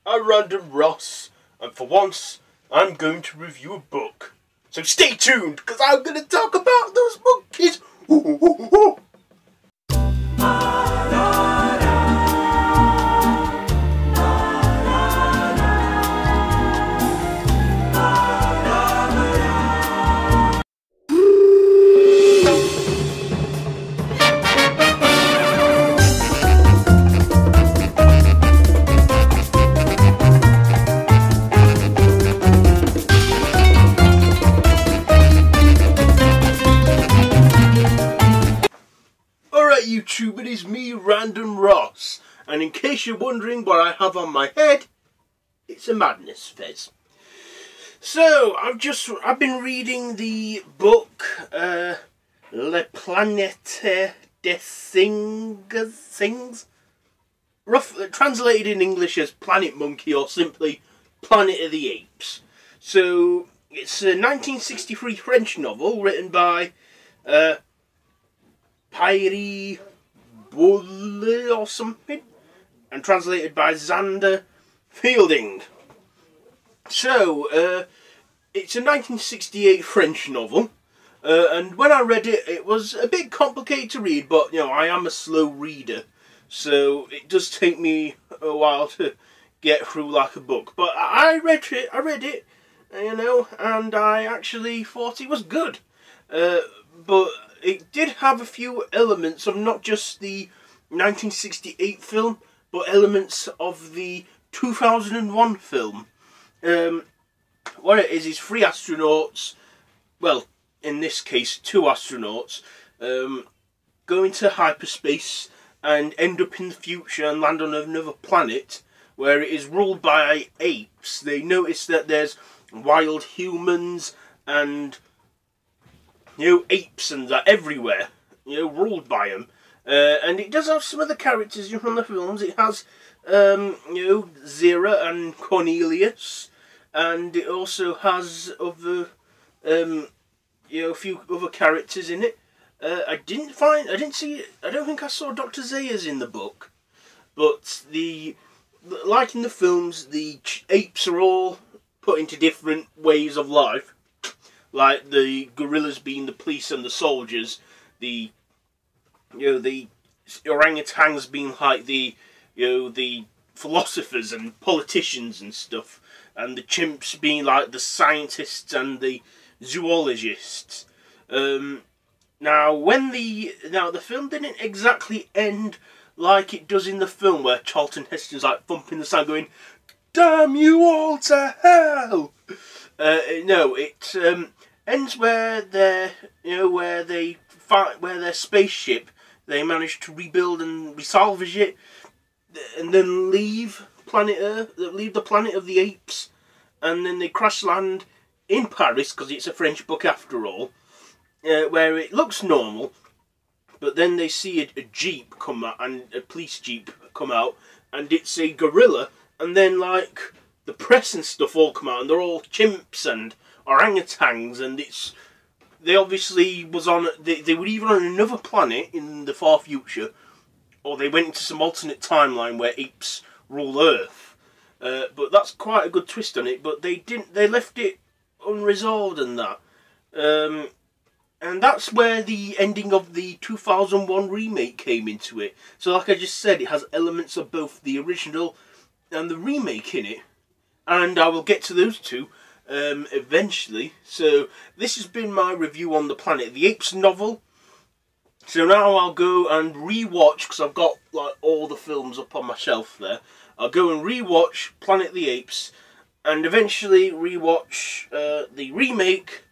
I'm Random Ross, and for once, I'm going to review a book. So stay tuned, because I'm going to talk about those monkeys. Ooh, ooh, ooh. YouTube, it is me, Random Ross, and in case you're wondering what I have on my head, it's a madness fez. So I've been reading the book Le Planète des Singes, translated in English as Planet Monkey or simply Planet of the Apes. So it's a 1963 French novel written by Pierre Boulle or something, and translated by Xander Fielding. So, it's a 1968 French novel, and when I read it, it was a bit complicated to read, but, you know, I am a slow reader, so it does take me a while to get through like a book. But I read it, you know, and I actually thought it was good. But it did have a few elements of not just the 1968 film, but elements of the 2001 film. What it is three astronauts, well, in this case, two astronauts, go into hyperspace and end up in the future and land on another planet where it is ruled by apes. They notice that there's wild humans and, you know, apes and that everywhere, you know, ruled by them. And it does have some of the characters from the films. It has, you know, Zira and Cornelius, and it also has other, you know, a few other characters in it. I don't think I saw Dr. Zayas in the book, but like in the films, the apes are all put into different ways of life. Like the gorillas being the police and the soldiers, the orangutans being like the philosophers and politicians and stuff, and the chimps being like the scientists and the zoologists. Now the film didn't exactly end like it does in the film, where Charlton Heston's like thumping the sand going, "Damn you all to hell!" No, it ends where their spaceship, they manage to rebuild and resalvage it, and then leave planet Earth, leave the planet of the apes, and then they crash land in Paris, because it's a French book after all, where it looks normal, but then they see a jeep come out, and a police jeep come out, and it's a gorilla, and then like the press and stuff all come out, and they're all chimps and orangutans, and they obviously was on, they were either on another planet in the far future, or they went into some alternate timeline where apes rule Earth. But that's quite a good twist on it, but they left it unresolved and that. And that's where the ending of the 2001 remake came into it. So like I just said, it has elements of both the original and the remake in it. And I will get to those two eventually. So this has been my review on the Planet of the Apes novel. So now I'll go and re-watch, because I've got like all the films up on my shelf there. I'll go and re-watch Planet of the Apes, and eventually re-watch the remake,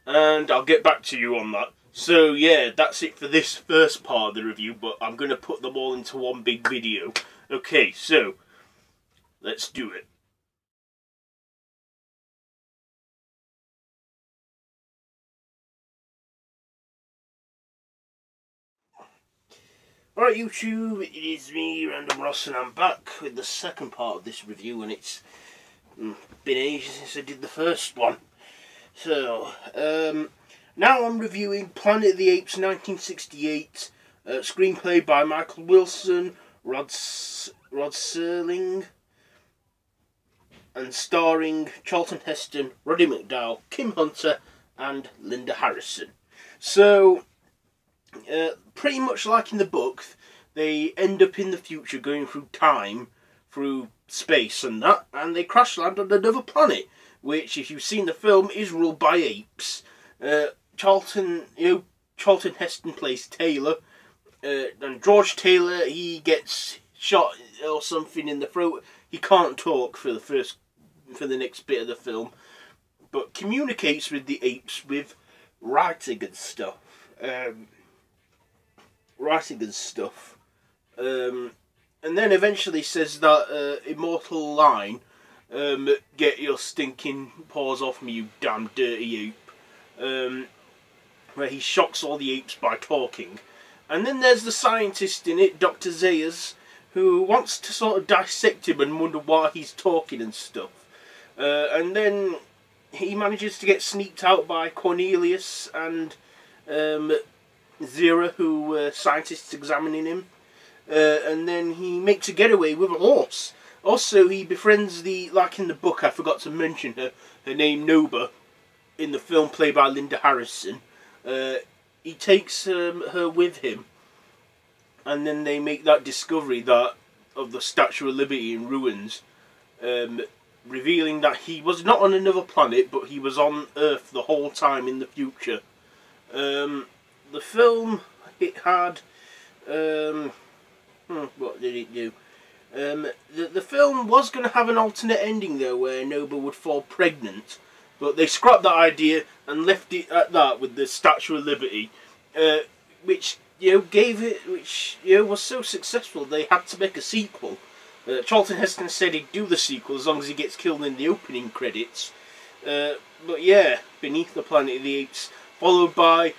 and I'll get back to you on that. So yeah, that's it for this first part of the review, but I'm going to put them all into one big video. Okay, so let's do it. Alright YouTube, it is me, Random Ross, and I'm back with the second part of this review, and it's been ages since I did the first one. So, now I'm reviewing Planet of the Apes 1968, screenplay by Michael Wilson, Rod Serling, and starring Charlton Heston, Roddy McDowall, Kim Hunter and Linda Harrison. So, pretty much like in the book, they end up in the future going through time, through space and that, and they crash land on another planet, which, if you've seen the film, is ruled by apes. Charlton Heston plays Taylor, and George Taylor, he gets shot or something in the throat. He can't talk for the next bit of the film, but communicates with the apes with writing and stuff. And then eventually says that immortal line, "Get your stinking paws off me, you damn dirty ape," where he shocks all the apes by talking. And then there's the scientist in it, Dr. Zayas, who wants to sort of dissect him and wonder why he's talking and stuff. And then he manages to get sneaked out by Cornelius and Zira, who scientists examining him. And then he makes a getaway with a horse. Also, he befriends like in the book, I forgot to mention her name, Noba, in the film played by Linda Harrison. He takes her with him, and then they make that discovery of the Statue of Liberty in ruins, revealing that he was not on another planet, but he was on Earth the whole time in the future. The film, it had... what did it do? The film was going to have an alternate ending though, where Noba would fall pregnant, but they scrapped that idea and left it at that with the Statue of Liberty, which was so successful they had to make a sequel. Charlton Heston said he'd do the sequel as long as he gets killed in the opening credits. But yeah, Beneath the Planet of the Apes, followed by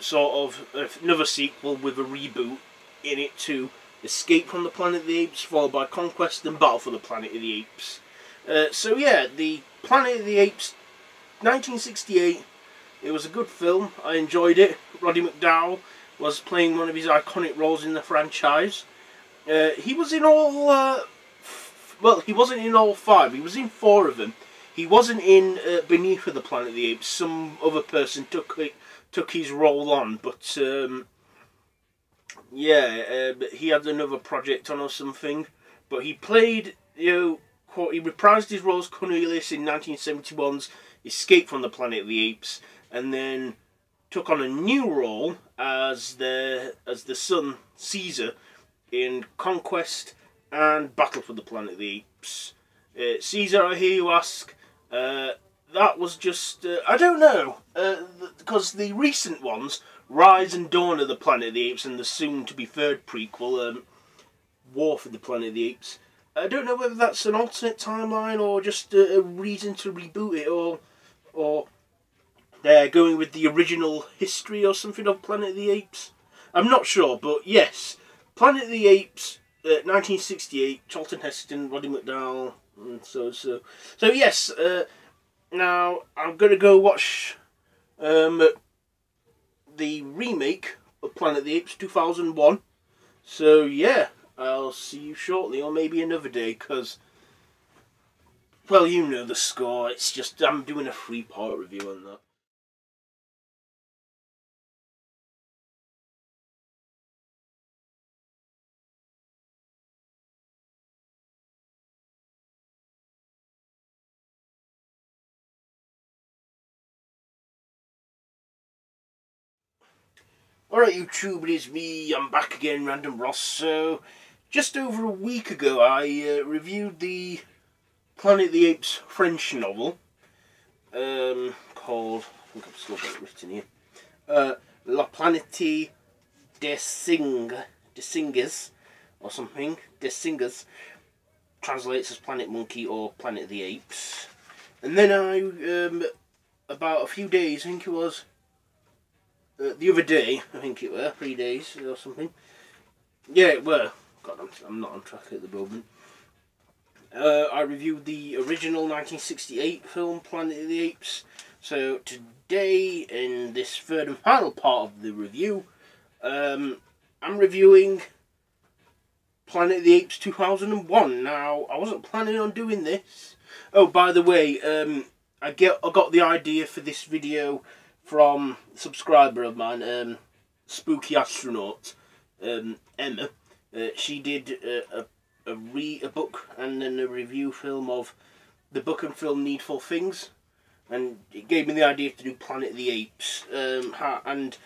sort of another sequel with a reboot in it to Escape from the Planet of the Apes, followed by Conquest and Battle for the Planet of the Apes. So yeah, the Planet of the Apes, 1968, it was a good film, I enjoyed it. Roddy McDowall was playing one of his iconic roles in the franchise. He was in all, well, he wasn't in all 5, he was in 4 of them. He wasn't in Beneath the Planet of the Apes, some other person took his role on, but yeah, he had another project on or something. But he played, he reprised his role as Cornelius in 1971's Escape from the Planet of the Apes, and then took on a new role as the son Caesar in Conquest and Battle for the Planet of the Apes. Caesar, I hear you ask, that was just, I don't know, because the recent ones, Rise and Dawn of the Planet of the Apes and the soon-to-be third prequel, War for the Planet of the Apes, I don't know whether that's an alternate timeline or just a reason to reboot it, or they're going with the original history or something of Planet of the Apes. I'm not sure, but yes, Planet of the Apes, 1968, Charlton Heston, Roddy McDowall, and so yes, now I'm going to go watch the remake of Planet of the Apes 2001. So yeah, I'll see you shortly, or maybe another day, because, well, you know the score. It's just I'm doing a 3-part review on that. Alright YouTube, it is me, I'm back again, Random Ross. So, just over a week ago I reviewed the Planet of the Apes French novel, called, I think I've still got it written here, La Planète des Singes, or something, des Singes, translates as Planet Monkey or Planet of the Apes. And then I, about a few days, I think it was, the other day, I think it were, 3 days or something. Yeah, it were. God, I'm not on track at the moment. I reviewed the original 1968 film, Planet of the Apes. So today, in this third and final part of the review, I'm reviewing Planet of the Apes 2001. Now, I wasn't planning on doing this. Oh, by the way, I got the idea for this video from a subscriber of mine, Spooky Astronaut, Emma. She did a book and then a review film of the book and film Needful Things, and it gave me the idea to do Planet of the Apes. And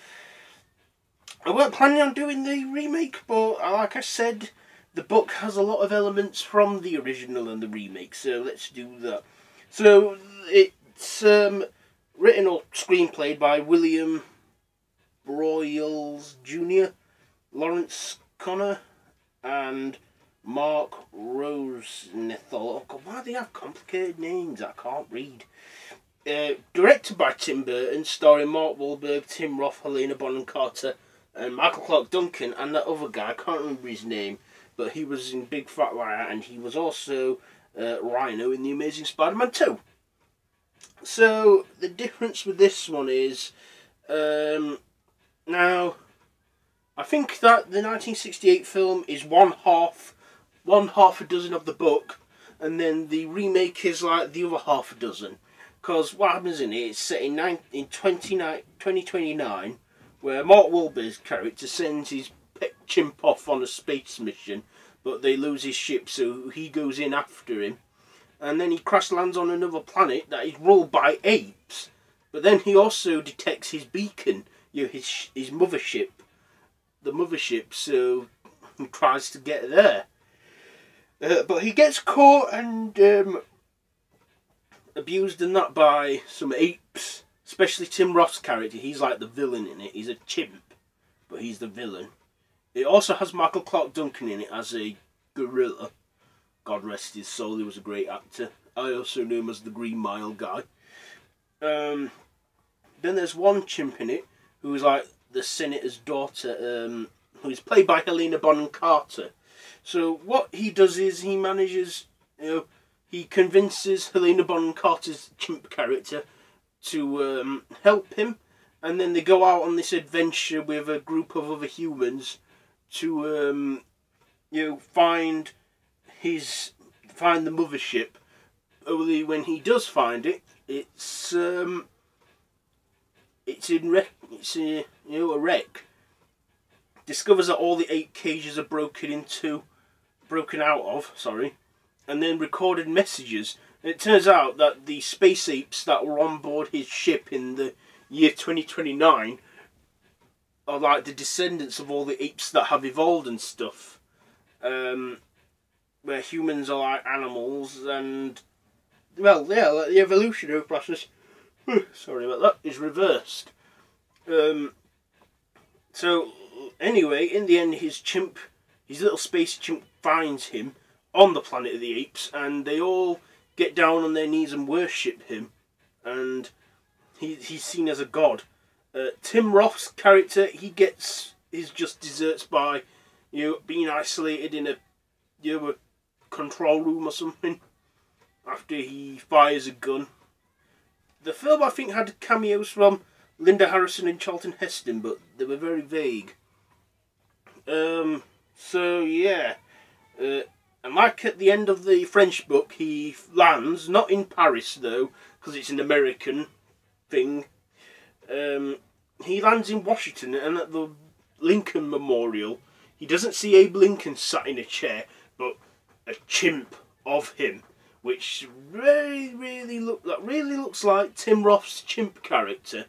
I weren't planning on doing the remake, but like I said, the book has a lot of elements from the original and the remake, so let's do that. So it's written or screenplayed by William Broyles Jr., Lawrence Connor, and Mark Rosenthal. Oh God, why do they have complicated names? I can't read. Directed by Tim Burton, starring Mark Wahlberg, Tim Roth, Helena Bonham Carter, and Michael Clarke Duncan, and that other guy, I can't remember his name, but he was in Big Fat Liar, and he was also Rhino in The Amazing Spider-Man 2. So, the difference with this one is, now, I think that the 1968 film is one half a dozen of the book, and then the remake is like the other half a dozen. Because what happens in it, it's set in 2029, where Mark Wahlberg's character sends his pet chimp off on a space mission, but they lose his ship, so he goes in after him. And then he crash lands on another planet that is ruled by apes. But then he also detects his beacon, his mothership, the mothership, so he tries to get there. But he gets caught and abused and that by some apes, especially Tim Roth's character. He's like the villain in it. He's a chimp, but he's the villain. It also has Michael Clarke Duncan in it as a gorilla. God rest his soul, he was a great actor. I also knew him as the Green Mile guy. Then there's one chimp in it who is like the senator's daughter, who is played by Helena Bonham Carter. So what he does is he manages, he convinces Helena Bonham Carter's chimp character to help him, and then they go out on this adventure with a group of other humans to find the mothership. Only when he does find it, it's a wreck. Discovers that all the 8 cages are broken out of, and then recorded messages. And it turns out that the space apes that were on board his ship in the year 2029 are like the descendants of all the apes that have evolved and stuff. Where humans are like animals, and well, yeah, like the evolutionary process. Sorry about that. Is reversed. So anyway, in the end, his little space chimp, finds him on the Planet of the Apes, and they all get down on their knees and worship him, and he's seen as a god. Tim Roth's character, is just deserts by being isolated in a control room or something after he fires a gun. The film, I think, had cameos from Linda Harrison and Charlton Heston, but they were very vague. So yeah, and like at the end of the French book, he lands, not in Paris though, because it's an American thing. He lands in Washington, and at the Lincoln Memorial, he doesn't see Abe Lincoln sat in a chair, but a chimp of him, which really looks like Tim Roth's chimp character.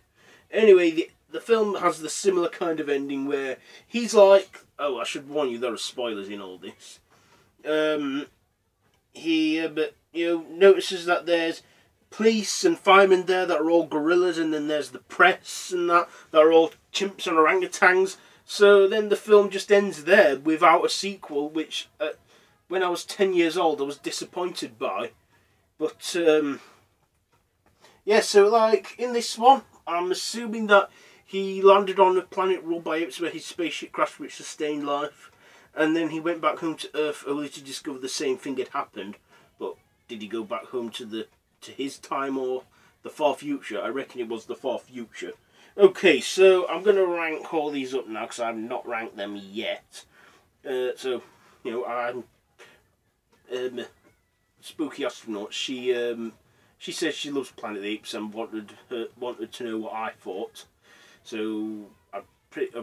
Anyway, the film has the similar kind of ending where he's like, oh, I should warn you, there are spoilers in all this. He notices that there's police and firemen there that are all gorillas, and then there's the press and that are all chimps and orangutans. So then the film just ends there without a sequel, which when I was 10 years old I was disappointed by. But yeah, so like in this one, I'm assuming that he landed on a planet ruled by apes where his spaceship crashed, which sustained life, and then he went back home to Earth only to discover the same thing had happened. But did he go back home to his time or the far future? I reckon it was the far future. Okay, so I'm going to rank all these up now because I've not ranked them yet. So you know, I'm Spooky Astronaut. She says she loves Planet of the Apes and wanted to know what I thought. So I've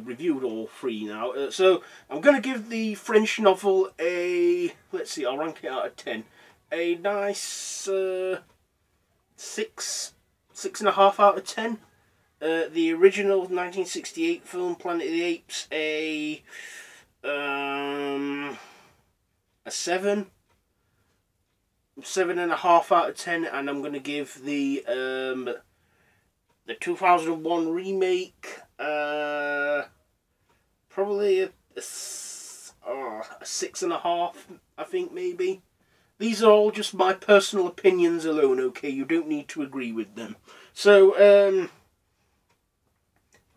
reviewed all three now. So I'm going to give the French novel a, let's see, I'll rank it out of 10. A nice 6.5 out of 10. The original 1968 film Planet of the Apes a 7. 7.5 out of 10, and I'm going to give the 2001 remake probably a 6.5, I think, maybe. These are all just my personal opinions alone, okay? You don't need to agree with them. So,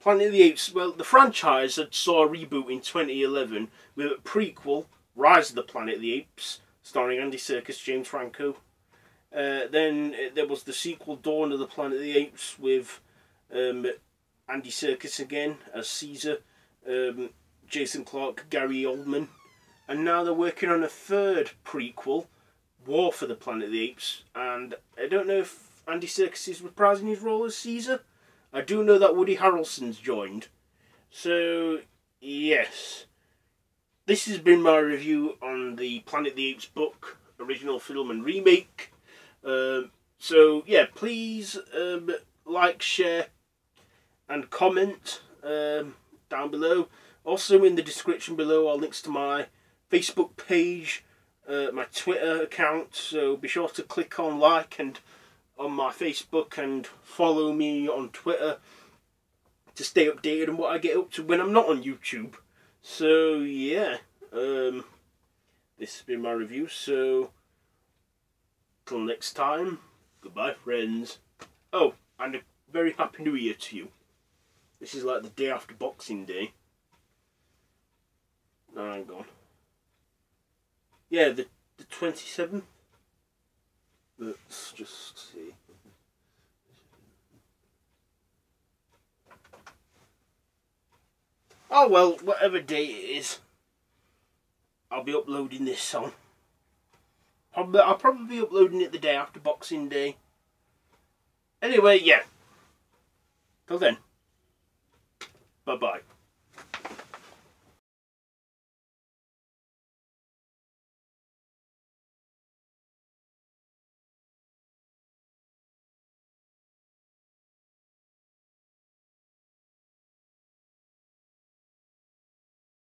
Planet of the Apes, well, the franchise had saw a reboot in 2011 with a prequel, Rise of the Planet of the Apes, starring Andy Serkis, James Franco. Then there was the sequel, Dawn of the Planet of the Apes, with Andy Serkis again as Caesar, Jason Clarke, Gary Oldman. And now they're working on a third prequel, War for the Planet of the Apes. And I don't know if Andy Serkis is reprising his role as Caesar. I do know that Woody Harrelson's joined. So, yes. This has been my review on the Planet of the Apes book, original film and remake. So, yeah, please like, share and comment down below. Also in the description below are links to my Facebook page, my Twitter account. So be sure to click on like and on my Facebook and follow me on Twitter to stay updated on what I get up to when I'm not on YouTube. So yeah, this has been my review. So till next time, goodbye friends. Oh, and a very happy new year to you. This is like the day after Boxing Day. No, hang on. Yeah, the 27th. Let's just see. Oh well, whatever day it is, I'll be uploading this song. I'll probably be uploading it the day after Boxing Day. Anyway, yeah. Till then. Bye-bye.